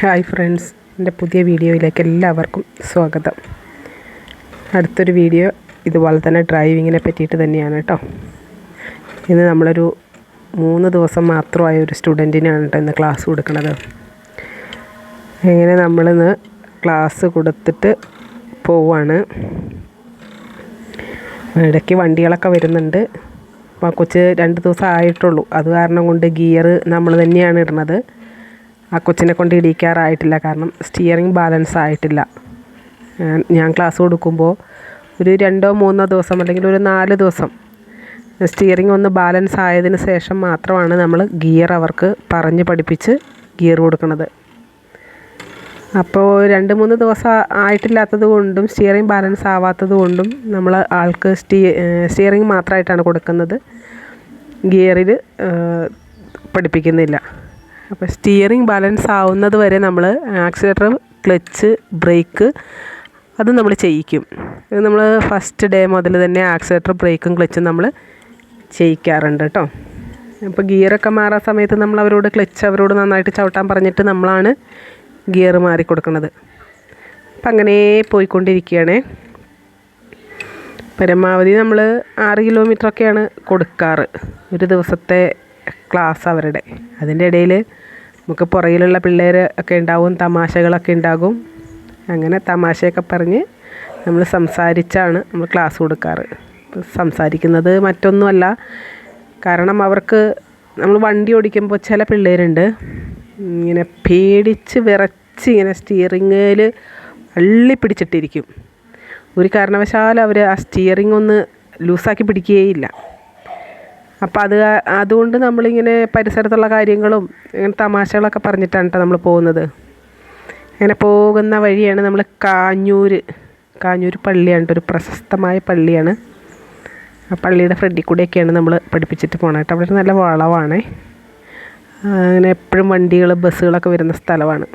Hi friends, എൻ്റെ പുതിയ വീഡിയോയിലേക്ക് എല്ലാവർക്കും സ്വാഗതം. അടുത്തൊരു വീഡിയോ ഇതുപോലെ തന്നെ ഡ്രൈവിങ്ങിനെ പറ്റിയിട്ട് തന്നെയാണ് കേട്ടോ. ഇന്ന് നമ്മളൊരു 3 ദിവസം മാത്രമായ ഒരു സ്റ്റുഡൻറ്റിനാണ് കേട്ടോ ഇന്ന് ക്ലാസ് കൊടുക്കുന്നത്. എങ്ങനെ നമ്മളിന്ന് ക്ലാസ് കൊടുത്തിട്ട് പോവാണ്. ഇടയ്ക്ക് വണ്ടികളൊക്കെ വരുന്നുണ്ട്. അപ്പോൾ കൊച്ച് 2 ദിവസം ആയിട്ടുള്ളൂ. അത് കാരണം കൊണ്ട് ഗിയർ നമ്മൾ തന്നെയാണ് ഇടുന്നത്. ആ കൊച്ചിനെ കൊണ്ട് ഇടിക്കാറായിട്ടില്ല, കാരണം സ്റ്റിയറിംഗ് ബാലൻസ് ആയിട്ടില്ല. ഞാൻ ക്ലാസ് കൊടുക്കുമ്പോൾ ഒരു 2-3 ദിവസം അല്ലെങ്കിൽ ഒരു 4 ദിവസം സ്റ്റിയറിംഗ് ഒന്ന് ബാലൻസ് ആയതിന് ശേഷം മാത്രമാണ് നമ്മൾ ഗിയർ അവർക്ക് പറഞ്ഞ് പഠിപ്പിച്ച് ഗിയർ കൊടുക്കുന്നത്. അപ്പോൾ 2-3 ദിവസം ആയിട്ടില്ലാത്തത് കൊണ്ടും സ്റ്റിയറിംഗ് ബാലൻസ് ആവാത്തത് കൊണ്ടും നമ്മൾ ആൾക്ക് സ്റ്റിയറിംഗ് മാത്രമായിട്ടാണ് കൊടുക്കുന്നത്, ഗിയറിൽ പഠിപ്പിക്കുന്നില്ല. അപ്പോൾ സ്റ്റിയറിംഗ് ബാലൻസ് ആവുന്നത് വരെ നമ്മൾ ആക്സിലേറ്റർ, ക്ലച്ച്, ബ്രേക്ക് അത് നമ്മൾ ചെയ്യിക്കും. ഇത് നമ്മൾ ഫസ്റ്റ് ഡേ മുതൽ തന്നെ ആക്സിലേറ്റർ, ബ്രേക്കും ക്ലച്ചും നമ്മൾ ചെയ്യിക്കാറുണ്ട് കേട്ടോ. അപ്പോൾ ഗിയറൊക്കെ മാറാൻ സമയത്ത് നമ്മൾ ക്ലച്ച് അവരോട് നന്നായിട്ട് ചവിട്ടാൻ പറഞ്ഞിട്ട് നമ്മളാണ് ഗിയർ മാറി കൊടുക്കുന്നത്. അപ്പം അങ്ങനെ പോയിക്കൊണ്ടിരിക്കുകയാണ്. പരമാവധി നമ്മൾ 6 കിലോമീറ്ററൊക്കെയാണ് കൊടുക്കാറ് ഒരു ദിവസത്തെ ക്ലാസ് അവരുടെ. അതിൻ്റെ ഇടയിൽ നമുക്ക് പുറകിലുള്ള പിള്ളേർ ഒക്കെ ഉണ്ടാവും, തമാശകളൊക്കെ ഉണ്ടാകും. അങ്ങനെ തമാശയൊക്കെ പറഞ്ഞ് നമ്മൾ സംസാരിച്ചാണ് നമ്മൾ ക്ലാസ് കൊടുക്കാറ്. സംസാരിക്കുന്നത് മറ്റൊന്നുമല്ല, കാരണം അവർക്ക് നമ്മൾ വണ്ടി ഓടിക്കുമ്പോൾ ചില പിള്ളേരുണ്ട് ഇങ്ങനെ പേടിച്ച് വിറച്ച് ഇങ്ങനെ സ്റ്റിയറിങ്ങിൽ അള്ളിപ്പിടിച്ചിട്ടിരിക്കും. ഒരു കാരണവശാലും അവർ ആ സ്റ്റിയറിംഗ് ഒന്ന് ലൂസാക്കി പിടിക്കുകയില്ല. അപ്പം അതുകൊണ്ട് നമ്മളിങ്ങനെ പരിസരത്തുള്ള കാര്യങ്ങളും ഇങ്ങനെ തമാശകളൊക്കെ പറഞ്ഞിട്ടാണ് കേട്ടോ നമ്മൾ പോകുന്നത്. അങ്ങനെ പോകുന്ന വഴിയാണ് നമ്മൾ കാഞ്ഞൂർ പള്ളിയാണ് കേട്ടോ, ഒരു പ്രശസ്തമായ പള്ളിയാണ്. ആ പള്ളിയുടെ ഫ്രണ്ടിൽ കൂടെയൊക്കെയാണ് നമ്മൾ പഠിപ്പിച്ചിട്ട് പോകണം കേട്ടോ. അവിടെ നല്ല വളവാണ്. അങ്ങനെ എപ്പോഴും വണ്ടികൾ, ബസ്സുകളൊക്കെ വരുന്ന സ്ഥലമാണ്.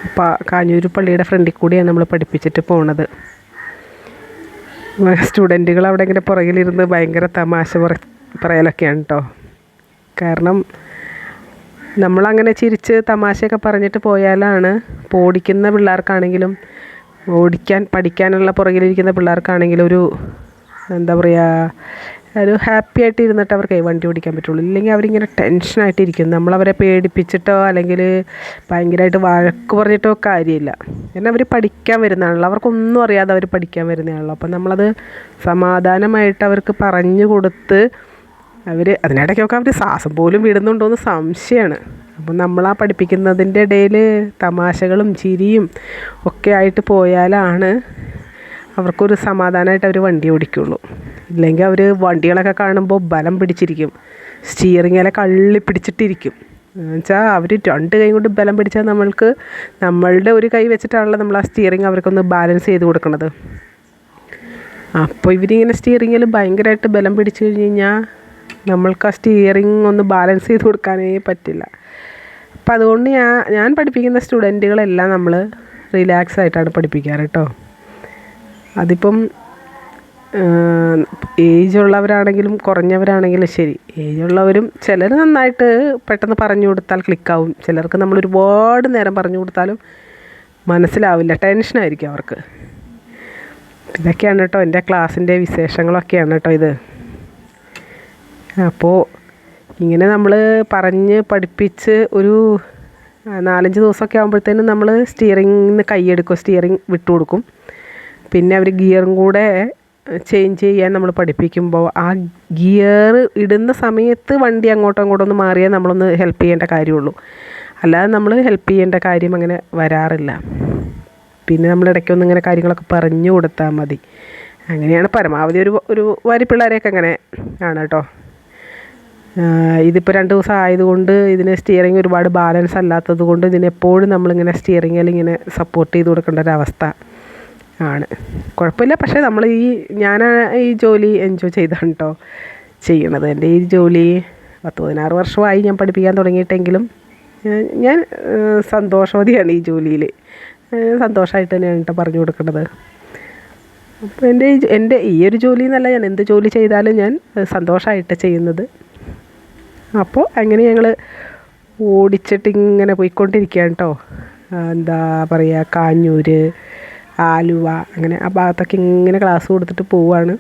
അപ്പോൾ കാഞ്ഞൂർ പള്ളിയുടെ ഫ്രണ്ടിൽ കൂടെയാണ് നമ്മൾ പഠിപ്പിച്ചിട്ട് പോണത്. സ്റ്റുഡൻറ്റുകൾ അവിടെ ഇങ്ങനെ പുറകിലിരുന്ന് ഭയങ്കര തമാശ പറയലൊക്കെയാണ് കേട്ടോ. കാരണം നമ്മളങ്ങനെ ചിരിച്ച് തമാശയൊക്കെ പറഞ്ഞിട്ട് പോയാലാണ് ഓടിക്കുന്ന പിള്ളേർക്കാണെങ്കിലും പഠിക്കാനുള്ള പുറകിലിരിക്കുന്ന പിള്ളേർക്കാണെങ്കിലും ഒരു എന്താ പറയുക, ഒരു ഹാപ്പി ആയിട്ട് ഇരുന്നിട്ട് അവർക്ക് വണ്ടി ഓടിക്കാൻ പറ്റുള്ളൂ. ഇല്ലെങ്കിൽ അവരിങ്ങനെ ടെൻഷനായിട്ടിരിക്കും. നമ്മളവരെ പേടിപ്പിച്ചിട്ടോ അല്ലെങ്കിൽ ഭയങ്കരമായിട്ട് വഴക്ക് പറഞ്ഞിട്ടോ കാര്യമില്ല. കാരണം അവർ പഠിക്കാൻ വരുന്നതാണല്ലോ, അവർക്കൊന്നും അറിയാതെ അവർ പഠിക്കാൻ വരുന്നതാണല്ലോ. അപ്പം നമ്മളത് സമാധാനമായിട്ട് അവർക്ക് പറഞ്ഞു കൊടുത്ത് അതിനിടയ്ക്കൊക്കെ അവർ ശ്വാസം പോലും വിടുന്നുണ്ടോയെന്ന് സംശയമാണ്. അപ്പം നമ്മളാ പഠിപ്പിക്കുന്നതിൻ്റെ ഇടയിൽ തമാശകളും ചിരിയും ഒക്കെ ആയിട്ട് പോയാലാണ് അവർക്കൊരു സമാധാനമായിട്ട് അവർ വണ്ടി ഓടിക്കുള്ളൂ. ഇല്ലെങ്കിൽ അവർ വണ്ടികളൊക്കെ കാണുമ്പോൾ ബലം പിടിച്ചിരിക്കും, സ്റ്റിയറിങ്ങിലൊക്കെ അള്ളിപ്പിടിച്ചിട്ടിരിക്കും. എന്നുവെച്ചാൽ അവർ 2 കൈ കൊണ്ട് ബലം പിടിച്ചാൽ നമ്മളുടെ ഒരു കൈ വെച്ചിട്ടാണല്ലോ നമ്മൾ ആ സ്റ്റിയറിങ് അവർക്കൊന്ന് ബാലൻസ് ചെയ്ത് കൊടുക്കുന്നത്. അപ്പോൾ ഇവരിങ്ങനെ സ്റ്റിയറിങ്ങിൽ ഭയങ്കരമായിട്ട് ബലം പിടിച്ചു കഴിഞ്ഞ് കഴിഞ്ഞാൽ നമ്മൾക്ക് ആ സ്റ്റിയറിങ് ഒന്ന് ബാലൻസ് ചെയ്ത് കൊടുക്കാനേ പറ്റില്ല. അപ്പം അതുകൊണ്ട് ഞാൻ പഠിപ്പിക്കുന്ന സ്റ്റുഡൻറ്റുകളെല്ലാം നമ്മൾ റിലാക്സ് ആയിട്ടാണ് പഠിപ്പിക്കാറ് കേട്ടോ. അതിപ്പം ഏജുള്ളവരാണെങ്കിലും കുറഞ്ഞവരാണെങ്കിലും ശരി. ഏജുള്ളവരും ചിലർ നന്നായിട്ട് പെട്ടെന്ന് പറഞ്ഞു കൊടുത്താൽ ക്ലിക്കാവും. ചിലർക്ക് നമ്മൾ ഒരുപാട് നേരം പറഞ്ഞു കൊടുത്താലും മനസ്സിലാവില്ല, ടെൻഷനായിരിക്കും അവർക്ക്. ഇതൊക്കെയാണ് കേട്ടോ എൻ്റെ ക്ലാസ്സിൻ്റെ വിശേഷങ്ങളൊക്കെയാണ് കേട്ടോ ഇത്. അപ്പോൾ ഇങ്ങനെ നമ്മൾ പറഞ്ഞ് പഠിപ്പിച്ച് ഒരു 4-5 ദിവസമൊക്കെ ആകുമ്പോഴത്തേനും നമ്മൾ സ്റ്റിയറിങ്ങിന് കൈയെടുക്കും, സ്റ്റിയറിങ് വിട്ടു കൊടുക്കും. പിന്നെ അവർ ഗിയറും കൂടെ ചേഞ്ച് ചെയ്യാൻ നമ്മൾ പഠിപ്പിക്കുമ്പോൾ ആ ഗിയർ ഇടുന്ന സമയത്ത് വണ്ടി അങ്ങോട്ടും ഇങ്ങോട്ടും ഒന്ന് മാറിയാൽ നമ്മളൊന്ന് ഹെൽപ്പ് ചെയ്യേണ്ട കാര്യമുള്ളൂ. അല്ലാതെ നമ്മൾ ഹെൽപ്പ് ചെയ്യേണ്ട കാര്യം അങ്ങനെ വരാറില്ല. പിന്നെ നമ്മൾ ഇടയ്ക്കൊന്നും ഇങ്ങനെ കാര്യങ്ങളൊക്കെ പറഞ്ഞു കൊടുത്താൽ മതി. അങ്ങനെയാണ് പരമാവധി ഒരു വരി പിള്ളേരെയൊക്കെ അങ്ങനെ ആണ് കേട്ടോ. ഇതിപ്പോൾ 2 ദിവസം ആയതുകൊണ്ട് ഇതിന് സ്റ്റിയറിങ് ഒരുപാട് ബാലൻസ് അല്ലാത്തത് കൊണ്ട് ഇതിനെപ്പോഴും നമ്മളിങ്ങനെ സ്റ്റിയറിങ്ങിൽ ഇങ്ങനെ സപ്പോർട്ട് ചെയ്ത് കൊടുക്കേണ്ട ഒരവസ്ഥ ആണ്. കുഴപ്പമില്ല, പക്ഷേ ഞാൻ ഈ ജോലി എൻജോയ് ചെയ്താണ് കേട്ടോ ചെയ്യണത്. എൻ്റെ ഈ ജോലി 16 വർഷമായി ഞാൻ പഠിപ്പിക്കാൻ തുടങ്ങിയിട്ടെങ്കിലും ഞാൻ സന്തോഷവതിയാണ് ഈ ജോലിയിൽ. സന്തോഷമായിട്ട് തന്നെയാണ് കേട്ടോ പറഞ്ഞു കൊടുക്കുന്നത്. അപ്പോൾ എൻ്റെ ഈ ഒരു ജോലി എന്നല്ല, ഞാൻ എന്ത് ജോലി ചെയ്താലും ഞാൻ സന്തോഷമായിട്ട് ചെയ്യുന്നത്. അപ്പോൾ അങ്ങനെ ഞങ്ങൾ ഓടിച്ചിട്ട് ഇങ്ങനെ പോയിക്കൊണ്ടിരിക്കുകയാണ് കേട്ടോ. എന്താ പറയുക, കാഞ്ഞൂർ, ആലുവ, അങ്ങനെ ആ ഭാഗത്തൊക്കെ ഇങ്ങനെ ക്ലാസ് കൊടുത്തിട്ട് പോവുകയാണ്.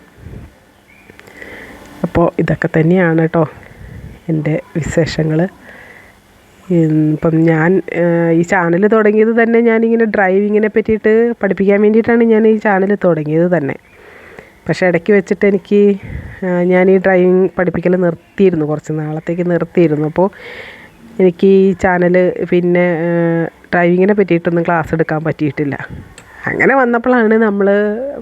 അപ്പോൾ ഇതൊക്കെ തന്നെയാണ് കേട്ടോ എൻ്റെ വിശേഷങ്ങൾ. ഇപ്പം ഞാൻ ഈ ചാനൽ തുടങ്ങിയത് തന്നെ ഞാനിങ്ങനെ ഡ്രൈവിങ്ങിനെ പറ്റിയിട്ട് പഠിപ്പിക്കാൻ വേണ്ടിയിട്ടാണ് ഞാൻ ഈ ചാനൽ തുടങ്ങിയത് തന്നെ. പക്ഷേ ഇടയ്ക്ക് വെച്ചിട്ട് എനിക്ക് ഞാൻ ഈ ഡ്രൈവിങ് പഠിപ്പിക്കൽ നിർത്തിയിരുന്നു, കുറച്ച് നാളത്തേക്ക് നിർത്തിയിരുന്നു. അപ്പോൾ എനിക്ക് ഈ ചാനൽ പിന്നെ ഡ്രൈവിങ്ങിനെ പറ്റിയിട്ടൊന്നും ക്ലാസ് എടുക്കാൻ പറ്റിയിട്ടില്ല. അങ്ങനെ വന്നപ്പോഴാണ് നമ്മൾ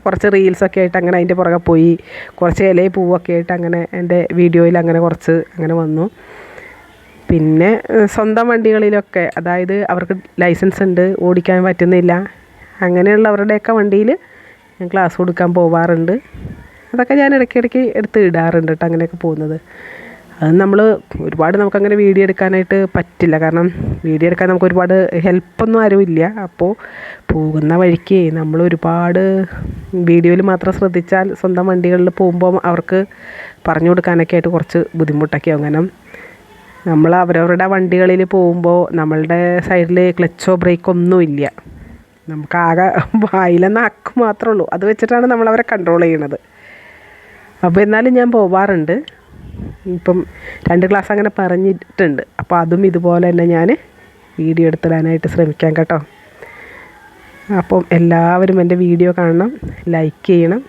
കുറച്ച് റീൽസൊക്കെ ആയിട്ട് അങ്ങനെ അതിൻ്റെ പുറകെ പോയി, കുറച്ച് ഇലയും പൂവൊക്കെ ആയിട്ട് അങ്ങനെ എൻ്റെ വീഡിയോയിൽ അങ്ങനെ കുറച്ച് അങ്ങനെ വന്നു. പിന്നെ സ്വന്തം വണ്ടികളിലൊക്കെ, അതായത് അവർക്ക് ലൈസൻസ് ഉണ്ട്, ഓടിക്കാൻ പറ്റുന്നില്ല, അങ്ങനെയുള്ളവരുടെയൊക്കെ വണ്ടിയിൽ ഞാൻ ക്ലാസ് കൊടുക്കാൻ പോവാറുണ്ട്. അതൊക്കെ ഞാൻ ഇടയ്ക്കിടയ്ക്ക് എടുത്ത് ഇടാറുണ്ട് കേട്ടോ, അങ്ങനെയൊക്കെ പോകുന്നത്. അത് നമ്മൾ ഒരുപാട് നമുക്കങ്ങനെ വീഡിയോ എടുക്കാനായിട്ട് പറ്റില്ല, കാരണം വീഡിയോ എടുക്കാൻ നമുക്ക് ഒരുപാട് ഹെൽപ്പൊന്നും ആരുമില്ല. അപ്പോൾ പോകുന്ന വഴിക്ക് നമ്മൾ ഒരുപാട് വീഡിയോയിൽ മാത്രം ശ്രദ്ധിച്ചാൽ സ്വന്തം വണ്ടികളിൽ പോകുമ്പോൾ അവർക്ക് പറഞ്ഞു കൊടുക്കാനൊക്കെ ആയിട്ട് കുറച്ച് ബുദ്ധിമുട്ടൊക്കെ ആവും. കാരണം നമ്മൾ അവരവരുടെ വണ്ടികളിൽ പോകുമ്പോൾ നമ്മളുടെ സൈഡിൽ ക്ലച്ചോ ബ്രേക്കോ ഒന്നുമില്ല, നമുക്കാകെ വായിലെ നാക്ക് മാത്രമേ ഉള്ളൂ, അത് വെച്ചിട്ടാണ് നമ്മളവരെ കൺട്രോൾ ചെയ്യണത്. അപ്പോൾ എന്നാലും ഞാൻ പോവാറുണ്ട്. ഇപ്പം 2 ക്ലാസ് അങ്ങനെ പറഞ്ഞിട്ടുണ്ട്. അപ്പോൾ അതും ഇതുപോലെ തന്നെ ഞാൻ വീഡിയോ എടുത്തിടാനായിട്ട് ശ്രമിക്കാം കേട്ടോ. അപ്പം എല്ലാവരും എൻ്റെ വീഡിയോ കാണണം, ലൈക്ക് ചെയ്യണം,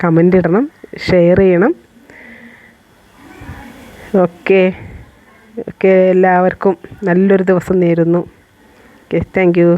കമൻ്റ് ഇടണം, ഷെയർ ചെയ്യണം. ഓക്കെ, എല്ലാവർക്കും നല്ലൊരു ദിവസം നേരുന്നു. Okay, thank you.